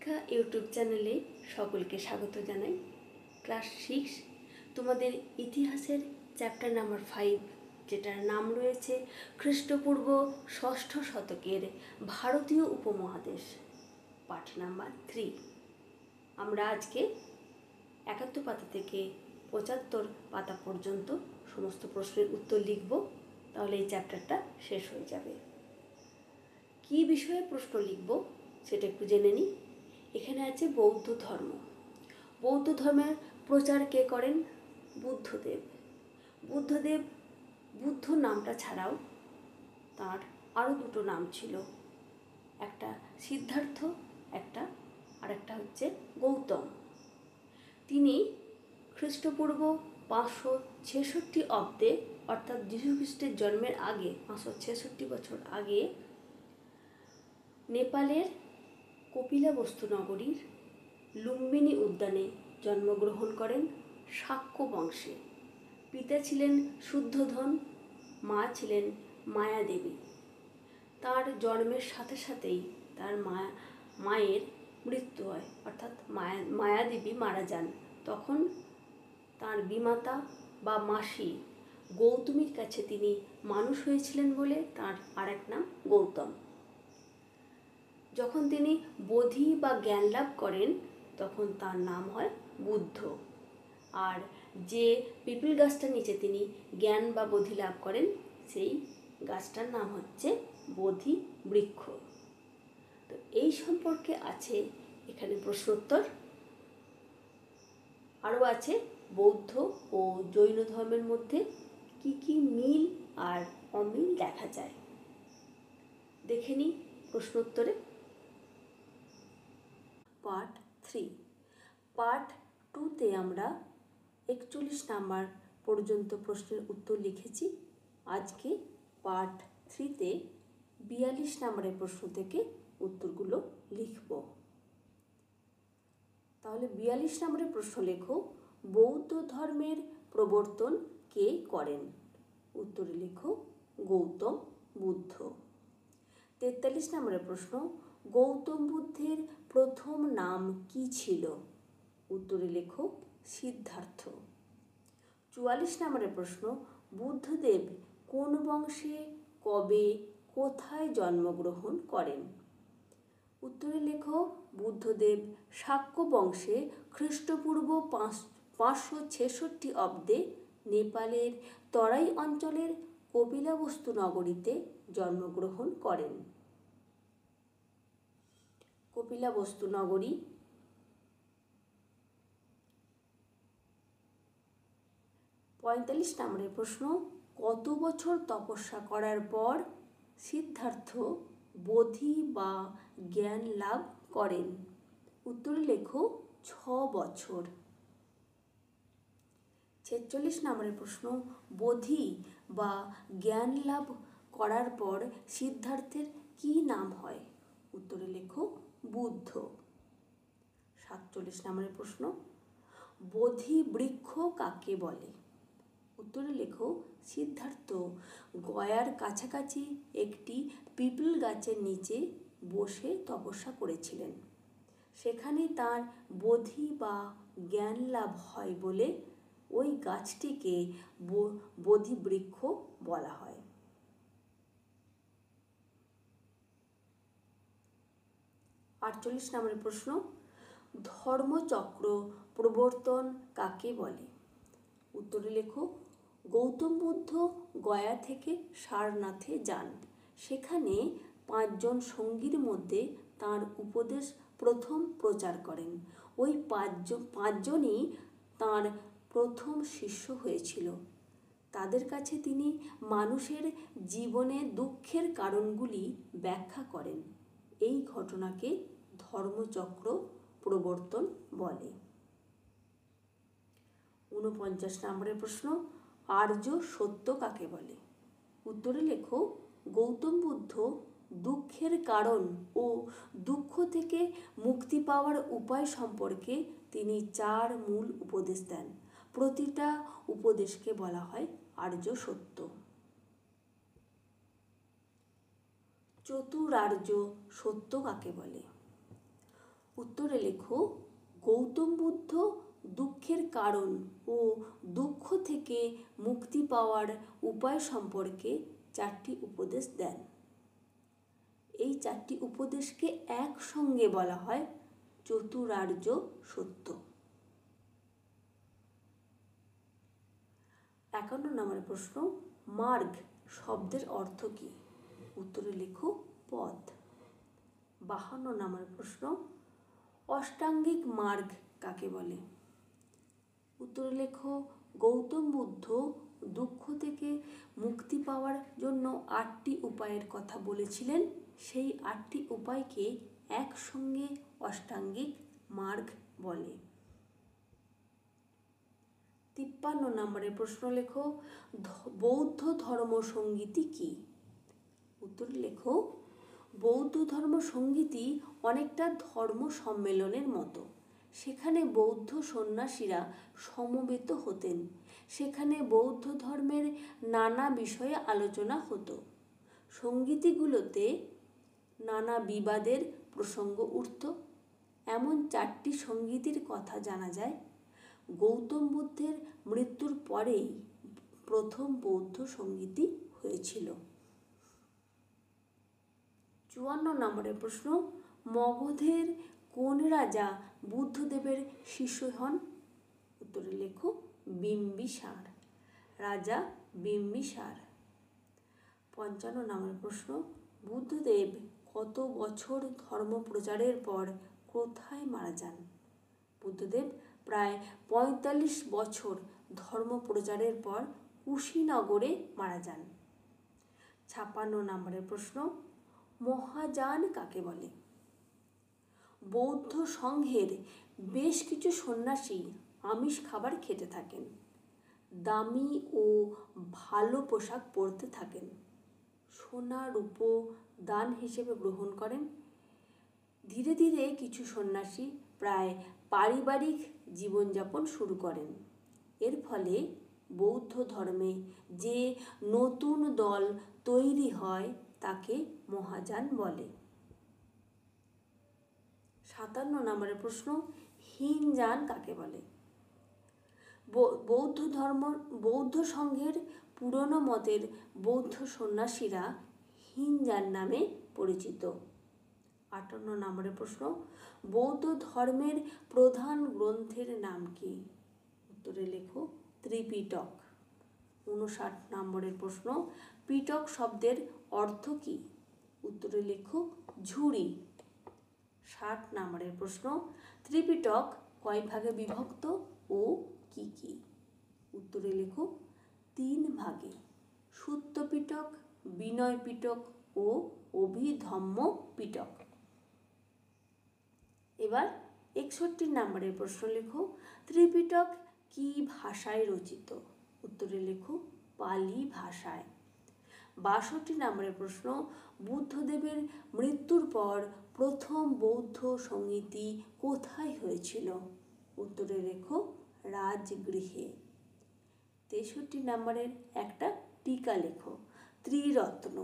শিক্ষা ইউটিউব চ্যানেলে সকলকে স্বাগত জানাই। ক্লাস 6 তোমাদের ইতিহাসের চ্যাপ্টার নাম্বার 5, যেটার নাম রয়েছে খ্রিস্টপূর্ব 6ষ্ঠ শতকের ভারতীয় উপমহাদেশ, পাঠ নাম্বার 3। আমরা আজকে 71 পাতা থেকে 75 পাতা পর্যন্ত সমস্ত প্রশ্নের উত্তর লিখব, তাহলে এই চ্যাপ্টারটা শেষ হয়ে যাবে। কী বিষয়ে প্রশ্ন লিখব সেটা একটু জেনে নিই। এখানে আছে বৌদ্ধ ধর্ম। বৌদ্ধ ধর্মের প্রচার কে করেন? বুদ্ধদেব। বুদ্ধ নামটা ছাড়াও তার আরও দুটো নাম ছিল, একটা সিদ্ধার্থ, আরেকটা হচ্ছে গৌতম। তিনি খ্রিস্টপূর্ব 566 অব্দে, অর্থাৎ যীশু খ্রিস্টের জন্মের আগে 566 বছর আগে, নেপালের কপিলাবস্তু নগরীর লুম্বিনী উদ্যানে জন্মগ্রহণ করেন শাক্য বংশে। পিতা ছিলেন শুদ্ধোধন, মা ছিলেন মায়াদেবী। তার জন্মের সাথে সাথেই তার মায়ের মৃত্যু হয়, অর্থাৎ মায়াদেবী মারা যান। তখন তার বিমাতা বা মাসি গৌতমীর কাছে তিনি মানুষ হয়েছিলেন বলে তার আরেক নাম গৌতম। যখন তিনি বোধি বা জ্ঞান লাভ করেন তখন তার নাম হয় বুদ্ধ। আর যে পিপল গাছটার নিচে তিনি জ্ঞান বা বোধি লাভ করেন সেই গাছটার নাম হচ্ছে বোধি বৃক্ষ। তো এই সম্পর্কে আছে এখানে প্রশ্নোত্তর। আরও আছে বৌদ্ধ ও জৈন ধর্মের মধ্যে কি কি মিল আর অমিল দেখা যায়, দেখে নিই প্রশ্নোত্তরে। পার্ট 3। পার্ট 2তে আমরা 41 নাম্বার পর্যন্ত প্রশ্নের উত্তর লিখেছি। আজকে পার্ট 3তে 42 নাম্বারের প্রশ্ন থেকে উত্তরগুলো লিখব। তাহলে 42 নম্বরের প্রশ্ন লেখো, বৌদ্ধ ধর্মের প্রবর্তন কে করেন? উত্তরে লেখো গৌতম বুদ্ধ। 43 নম্বরের প্রশ্ন, গৌতম বুদ্ধের প্রথম নাম কি ছিল? উত্তরে লেখো সিদ্ধার্থ। 44 নম্বরের প্রশ্ন, বুদ্ধদেব কোন বংশে, কবে, কোথায় জন্মগ্রহণ করেন? উত্তরে লেখো বুদ্ধদেব শাক্য বংশে খ্রিস্টপূর্ব 566 অব্দে নেপালের তরাই অঞ্চলের কপিলাবস্তু নগরীতে জন্মগ্রহণ করেন। কপিলাবস্তু নগরী। 45 নম্বরের প্রশ্ন, কত বছর তপস্যা করার পর সিদ্ধার্থ বোধি বা জ্ঞান লাভ করেন? উত্তরে লেখো 6 বছর। 46 নম্বরের প্রশ্ন, বোধি বা জ্ঞান লাভ করার পর সিদ্ধার্থের কি নাম হয়? উত্তরে লেখো বুদ্ধ। 47 নম্বরের প্রশ্ন, বোধি বৃক্ষ কাকে বলে? উত্তরে লেখো সিদ্ধার্থ গয়ার কাছাকাছি একটি পিপল গাছের নিচে বসে তপস্যা করেছিলেন। সেখানে তার বোধি বা জ্ঞান লাভ হয় বলে ওই গাছটিকে বোধি বৃক্ষ বলা হয়। 48 নম্বরের প্রশ্ন, ধর্মচক্র প্রবর্তন কাকে বলে? উত্তরে লেখো গৌতম বুদ্ধ গয়া থেকে সারনাথে যান। সেখানে 5 জন সঙ্গীর মধ্যে তাঁর উপদেশ প্রথম প্রচার করেন। ওই 5 জনই তাঁর প্রথম শিষ্য হয়েছিল। তাদের কাছে তিনি মানুষের জীবনে দুঃখের কারণগুলি ব্যাখ্যা করেন। এই ঘটনাকে ধর্মচক্র প্রবর্তন বলে। 49 নম্বরের প্রশ্ন, আর্য সত্য কাকে বলে? উত্তরে লেখো গৌতম বুদ্ধ দুঃখের কারণ ও দুঃখ থেকে মুক্তি পাওয়ার উপায় সম্পর্কে তিনি 4 মূল উপদেশ দেন। প্রতিটা উপদেশকে বলা হয় আর্য সত্য। চতুরার্য সত্য কাকে বলে? উত্তরে লেখো, গৌতম বুদ্ধ দুঃখের কারণ ও দুঃখ থেকে মুক্তি পাওয়ার উপায় সম্পর্কে 4টি উপদেশ দেন। এই 4টি উপদেশকে একসঙ্গে বলা হয় চতুরার্য সত্য। 51 নম্বরের প্রশ্ন, মার্গ শব্দের অর্থ কী? উত্তরে লেখো, পথ। 52 নম্বরের প্রশ্ন, অষ্টাঙ্গিক মার্গ কাকে বলে? উত্তরে লেখো, গৌতম বুদ্ধ দুঃখ থেকে মুক্তি পাওয়ার জন্য 8টি উপায়ের কথা বলেছিলেন। সেই 8টি উপায়কে একসঙ্গে অষ্টাঙ্গিক মার্গ বলে। 53 নম্বরের প্রশ্ন লেখো, বৌদ্ধ ধর্ম সঙ্গীতি কী? উত্তরে লেখো, বৌদ্ধ ধর্ম সঙ্গীতি অনেকটা ধর্ম সম্মেলনের মতো। সেখানে বৌদ্ধ সন্ন্যাসীরা সমবেত হতেন। সেখানে বৌদ্ধ ধর্মের নানা বিষয়ে আলোচনা হতো। সঙ্গীতিগুলোতে নানা বিবাদের প্রসঙ্গ উঠত। এমন 4টি সঙ্গীতির কথা জানা যায়। গৌতম বুদ্ধের মৃত্যুর পরেই প্রথম বৌদ্ধ সঙ্গীতি হয়েছিল। 54 নম্বরের প্রশ্ন, মগধের কোন রাজা বুদ্ধদেবের শিষ্য হন? উত্তরে লেখো, বিম্বিসার। রাজা বিম্বিসার। 55 নম্বরের প্রশ্ন, বুদ্ধদেব কত বছর ধর্ম প্রচারের পর কোথায় মারা যান? বুদ্ধদেব প্রায় 45 বছর ধর্ম প্রচারের পর কুশীনগরে মারা যান। 56 নম্বরের প্রশ্ন, মহাযান কাকে বলে? বৌদ্ধ সংঘের বেশ কিছু সন্ন্যাসী আমিষ খাবার খেতে থাকেন, দামি ও ভালো পোশাক পরতে থাকেন, সোনা রূপো দান হিসেবে গ্রহণ করেন। ধীরে ধীরে কিছু সন্ন্যাসী প্রায় পারিবারিক জীবনযাপন শুরু করেন। এর ফলে বৌদ্ধ ধর্মে যে নতুন দল তৈরি হয় তাকে মহাযান বলে। 57 নম্বরের প্রশ্ন, হীনযান কাকে বলে? বৌদ্ধ সংঘের পুরনো মতের বৌদ্ধ সন্ন্যাসীরা হীনযান নামে পরিচিত। 58 নম্বরের প্রশ্ন, বৌদ্ধ ধর্মের প্রধান গ্রন্থের নাম কি? উত্তরে লেখো, ত্রিপিটক। 59 নম্বরের প্রশ্ন, পিটক শব্দের অর্থ কী? উত্তরে লেখো, ঝুড়ি। 60 নম্বরের প্রশ্ন, ত্রিপিটক কয় ভাগে বিভক্ত ও কি কি? উত্তরে লেখো, 3 ভাগে। সুত্ত পিটক, বিনয় পিটক ও অভিধম্ম পিটক। এবার 61 নম্বরের প্রশ্ন লেখো, ত্রিপিটক কি ভাষায় রচিত? উত্তরে লেখো, পালি ভাষায়। 62 নম্বরের প্রশ্ন, বুদ্ধদেবের মৃত্যুর পর প্রথম বৌদ্ধ সঙ্গীতি কোথায় হয়েছিল? উত্তরে লেখো, রাজগৃহে। 63 নম্বরের একটা টিকা লেখো, ত্রিরত্ন।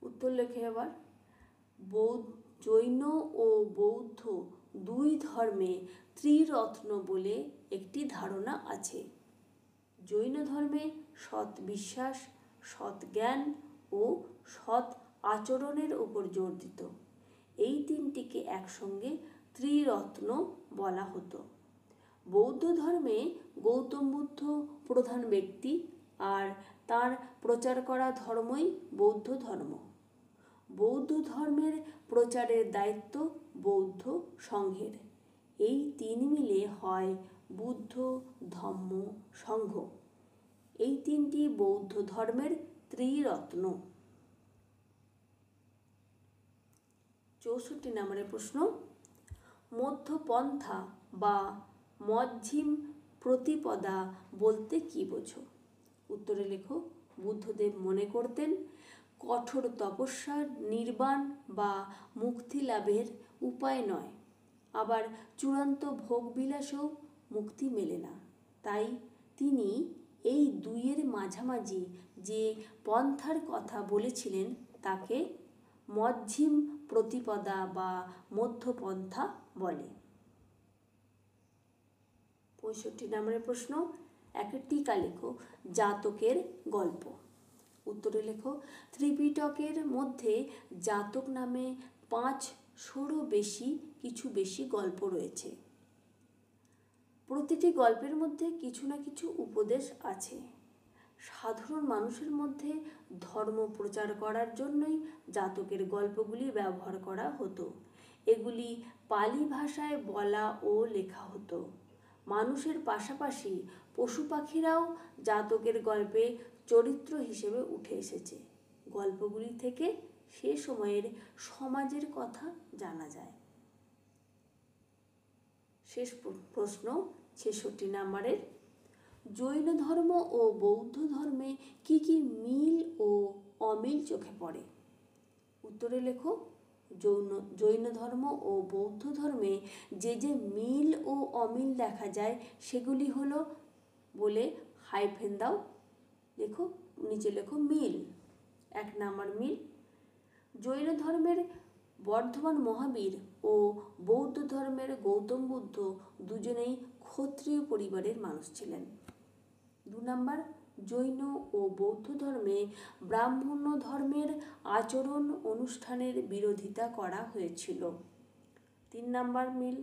উত্তর লেখে এবার, জৈন ও বৌদ্ধ দুই ধর্মে ত্রিরত্ন বলে একটি ধারণা আছে। জৈন ধর্মে সৎ বিশ্বাস, সৎ জ্ঞান ও সৎ আচরণের উপর জোর দিত। এই 3টিকে একসঙ্গে ত্রিরত্ন বলা হতো। বৌদ্ধ ধর্মে গৌতম বুদ্ধ প্রধান ব্যক্তি আর তার প্রচার করা ধর্মই বৌদ্ধ ধর্ম। বৌদ্ধ ধর্মের প্রচারের দায়িত্ব বৌদ্ধ সংঘের। এই 3 মিলে হয় বুদ্ধ ধম্ম সংঘ। এই 3টি বৌদ্ধ ধর্মের ত্রিরত্ন। 64 নম্বরের প্রশ্ন, মধ্যপন্থা বা মধ্যম প্রতিপদা বলতে কি বোঝো? উত্তরে লেখো, বুদ্ধদেব মনে করতেন কঠোর তপস্যা নির্বাণ বা মুক্তি লাভের উপায় নয়, আবার চূড়ান্ত ভোগবিলাসেও মুক্তি মেলে না। তাই তিনি এই দুইয়ের মাঝামাঝি যে পন্থার কথা বলেছিলেন তাকে মধ্যম প্রতিপদা বা মধ্যপন্থা বলে। 65 নম্বরের প্রশ্ন, একটা টিকা লেখো, জাতকের গল্প। উত্তরে লেখো, ত্রিপিটকের মধ্যে জাতক নামে 500-ও বেশি গল্প রয়েছে। প্রতিটি গল্পের মধ্যে কিছু না কিছু উপদেশ আছে। সাধারণ মানুষের মধ্যে ধর্ম প্রচার করার জন্যই জাতকের গল্পগুলি ব্যবহার করা হতো। এগুলি পালি ভাষায় বলা ও লেখা হতো। মানুষের পাশাপাশি পশু পাখিরাও জাতকের গল্পে চরিত্র হিসেবে উঠে এসেছে। গল্পগুলি থেকে সে সময়ের সমাজের কথা জানা যায়। শেষ প্রশ্ন 66 নম্বরের, জৈন ধর্ম ও বৌদ্ধ ধর্মে কি কি মিল ও অমিল চোখে পড়ে? উত্তরে লেখো, জৈন ধর্ম ও বৌদ্ধ ধর্মে যে যে মিল ও অমিল দেখা যায় সেগুলি হলো, বলে হাইফেন দাও, লেখো, নিচে লেখো মিল। 1 নম্বর মিল, জৈন ধর্মের বর্ধমান মহাবীর ও বৌদ্ধ ধর্মের গৌতম বুদ্ধ দুজনেই ক্ষত্রিয় পরিবারের মানুষ ছিলেন। 2 নম্বর, জৈন ও বৌদ্ধ ধর্মে ব্রাহ্মণ্য ধর্মের আচরণ অনুষ্ঠানের বিরোধিতা করা হয়েছিল। 3 নম্বর মিল,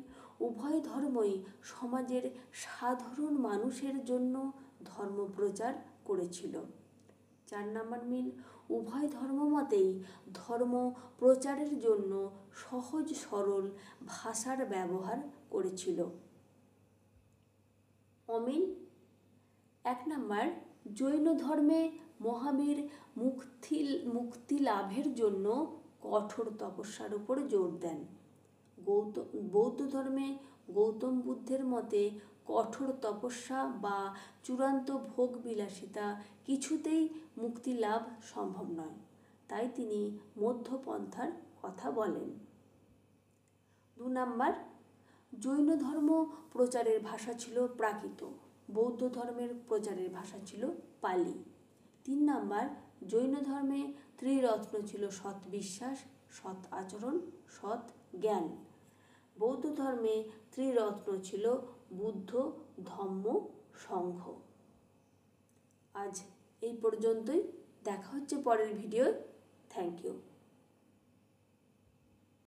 উভয় ধর্মই সমাজের সাধারণ মানুষের জন্য ধর্ম প্রচার করেছিল। 4 নম্বর মিল, উভয় ধর্মমতেই ধর্ম প্রচারের জন্য সহজ সরল ভাষার ব্যবহার করেছিল। অমিল, 1 নম্বর, জৈন ধর্মে মহাবীর মুক্তি লাভের জন্য কঠোর তপস্যার উপর জোর দেন। বৌদ্ধ ধর্মে গৌতম বুদ্ধের মতে কঠোর তপস্যা বা চূড়ান্ত ভোগ বিলাসিতা কিছুতেই মুক্তি লাভ সম্ভব নয়, তাই তিনি মধ্যপন্থার কথা বলেন। 2 নম্বর, জৈন ধর্ম প্রচারের ভাষা ছিল প্রাকৃত, বৌদ্ধ ধর্মের প্রচারের ভাষা ছিল পালি। 3 নম্বর, জৈন ধর্মে ত্রিরত্ন ছিল সৎ বিশ্বাস, সৎ আচরণ, সৎ জ্ঞান। বৌদ্ধ ধর্মে ত্রিরত্ন ছিল বুদ্ধ, ধম্ম, সংঘ। আজ এই পর্যন্তই, দেখা হচ্ছে পরের ভিডিও। Thank you.